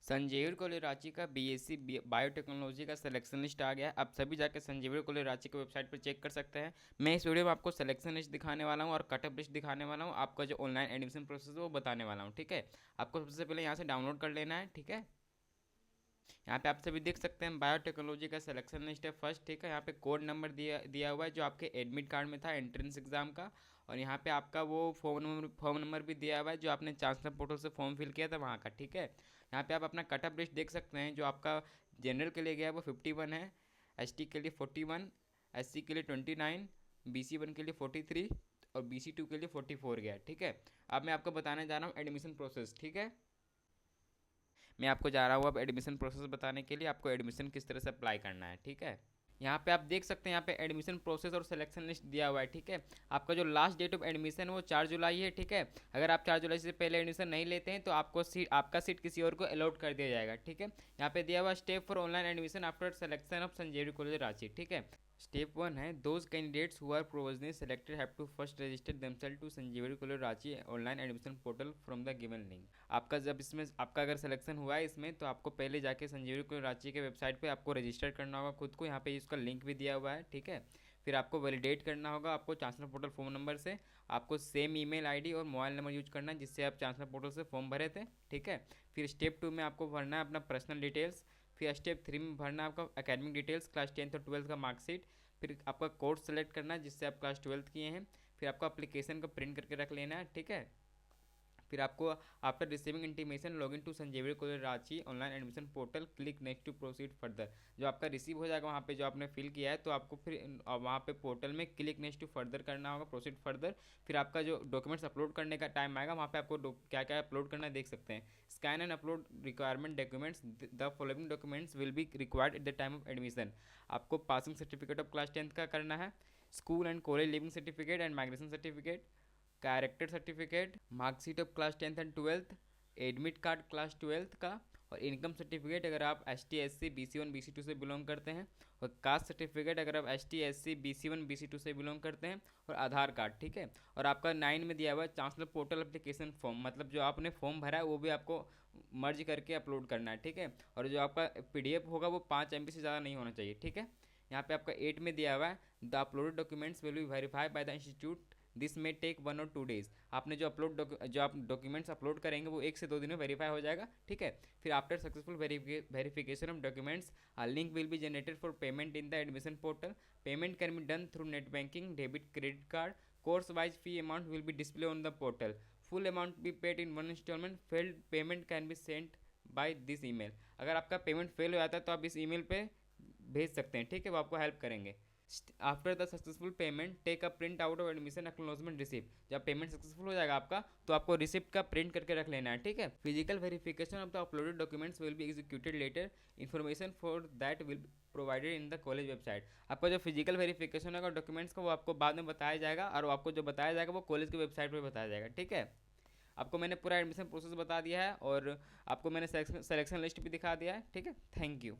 संजीवनी college Ranchi का BSc biotechnology का selection list आ गया है। आप सभी जाके संजीवनी कॉलेज रांची की वेबसाइट पर चेक कर सकते हैं। मैं इस वीडियो में आपको सिलेक्शन लिस्ट दिखाने वाला हूँ और कटअप लिस्ट दिखाने वाला हूँ। आपका जो ऑनलाइन एडमिशन प्रोसेस है वो बताने वाला हूँ। ठीक है, आपको सबसे पहले यहाँ से डाउनलोड कर लेना है। ठीक है, यहाँ पे आप सभी देख सकते हैं बायोटेक्नोलॉजी का सिलेक्शन लिस्ट है फर्स्ट। ठीक है, यहाँ पे कोड नंबर दिया दिया हुआ है जो आपके एडमिट कार्ड में था एंट्रेंस एग्जाम का। और यहाँ पे आपका वो फॉर्म नंबर भी दिया हुआ है जो आपने चांसलर पोर्टल से फॉर्म फिल किया था वहाँ का। ठीक है, यहाँ पे आप अपना कटअप लिस्ट देख सकते हैं। जो आपका जनरल के लिए गया है वो 51 है, एसटी के लिए 41, एससी के लिए 29, BC1 के लिए 43 और BC2 के लिए 44 गया। ठीक है, अब मैं आपको बताने जा रहा हूँ एडमिशन प्रोसेस। ठीक है, मैं आपको जा रहा हूँ अब एडमिशन प्रोसेस बताने के लिए, आपको एडमिशन किस तरह से अप्लाई करना है। ठीक है, यहाँ पे आप देख सकते हैं यहाँ पे एडमिशन प्रोसेस और सिलेक्शन लिस्ट दिया हुआ है। ठीक है, आपका जो लास्ट डेट ऑफ एडमिशन है वो 4 जुलाई है। ठीक है, अगर आप 4 जुलाई से पहले एडमिशन नहीं लेते हैं तो आपका सीट किसी और को अलॉट कर दिया जाएगा। ठीक है, यहाँ पे दिया हुआ step for online admission after selection of Sanjivani college Ranchi. ठीक है, स्टेप 1 है those candidates who are provisionally selected have to first register themselves to Sanjivani college Ranchi online admission portal from the given link. आपका जब इसमें आपका अगर सिलेक्शन हुआ है इसमें तो आपको पहले जाके संजीवनी कॉलेज रांची के वेबसाइट पे आपको रजिस्टर करना होगा खुद को। यहाँ पे इसका लिंक भी दिया हुआ है। ठीक है, फिर आपको वैलिडेट करना होगा आपको चांसलर पोर्टल फोन नंबर से। आपको सेम ईमेल आईडी और मोबाइल नंबर यूज करना है जिससे आप चांसलर पोर्टल से फॉर्म भरे थे। ठीक है, फिर स्टेप 2 में आपको भरना है अपना पर्सनल डिटेल्स। फिर स्टेप 3 में भरना है आपका एकेडमिक डिटेल्स, क्लास 10th और 12th का मार्कशीट। फिर आपका कोर्स सेलेक्ट करना है जिससे आप क्लास 12th किए हैं। फिर आपको एप्लीकेशन को प्रिंट करके रख लेना है। ठीक है, फिर आपको after receiving intimation login to Sanjivani college Ranchi online admission portal click next to proceed further. जो आपका रिसीव हो जाएगा वहाँ पे जो आपने फिल किया है तो आपको फिर वहाँ पे पोर्टल में क्लिक नेक्स्ट टू फर्दर करना होगा, प्रोसीड फर्दर। फिर आपका जो डॉक्यूमेंट्स अपलोड करने का टाइम आएगा वहाँ पे आपको क्या क्या अपलोड करना है देख सकते हैं। Scan and upload requirement documents, the following documents will be required at the time of admission. आपको passing certificate of class 10th का करना है, school and college leaving certificate and migration certificate, character certificate, marksheet of class 10th and 12th, admit card class 12th का, और income certificate अगर आप ST SC BC1 BC2 से belong करते हैं, और कास्ट सर्टिफिकेट अगर आप ST SC BC1 BC2 से बिलोंग करते हैं, और आधार कार्ड। ठीक है, और आपका 9 में दिया हुआ है चांसलर पोर्टल एप्लीकेशन फॉर्म, मतलब जो आपने फॉर्म भरा है वो भी आपको मर्ज करके अपलोड करना है। ठीक है, और जो आपका PDF होगा वो 5 MB से ज़्यादा नहीं होना चाहिए। ठीक है, यहाँ पे आपका 8 में दिया हुआ है the uploaded documents will be verified by the institute, this में टेक 1 और 2 डेज। आपने जो आप डॉक्यूमेंट्स अपलोड करेंगे वो 1 से 2 दिन में वेरीफाई हो जाएगा। ठीक है, फिर after successful verification of documents a link will be generated for payment in the admission portal. Payment can be done through net banking, debit, credit card. Course wise fee amount will be display on the portal. Full amount be paid in one instalment, failed payment can be sent by this email. अगर आपका payment fail हो जाता है तो आप इस email पे भेज सकते हैं। ठीक है, वो आपको हेल्प करेंगे। After the successful payment take a print out of admission acknowledgement receipt. जब पेमेंट सक्सेसफुल हो जाएगा आपका तो आपको रिसिप्ट का प्रिंट करके रख लेना है। ठीक है, physical verification of the uploaded documents will be executed later, information for that will be provided in the college website. आपका जो फिजिकल वेरिफिकेशन होगा डॉक्यूमेंट्स का वो आपको बाद में बताया जाएगा, और आपको जो बताया जाएगा वो कॉलेज की वेबसाइट पर बताया जाएगा। ठीक है, आपको मैंने पूरा एडमिशन प्रोसेस बता दिया है और आपको मैंने सिलेक्शन लिस्ट भी दिखा दिया है। ठीक है, थैंक यू।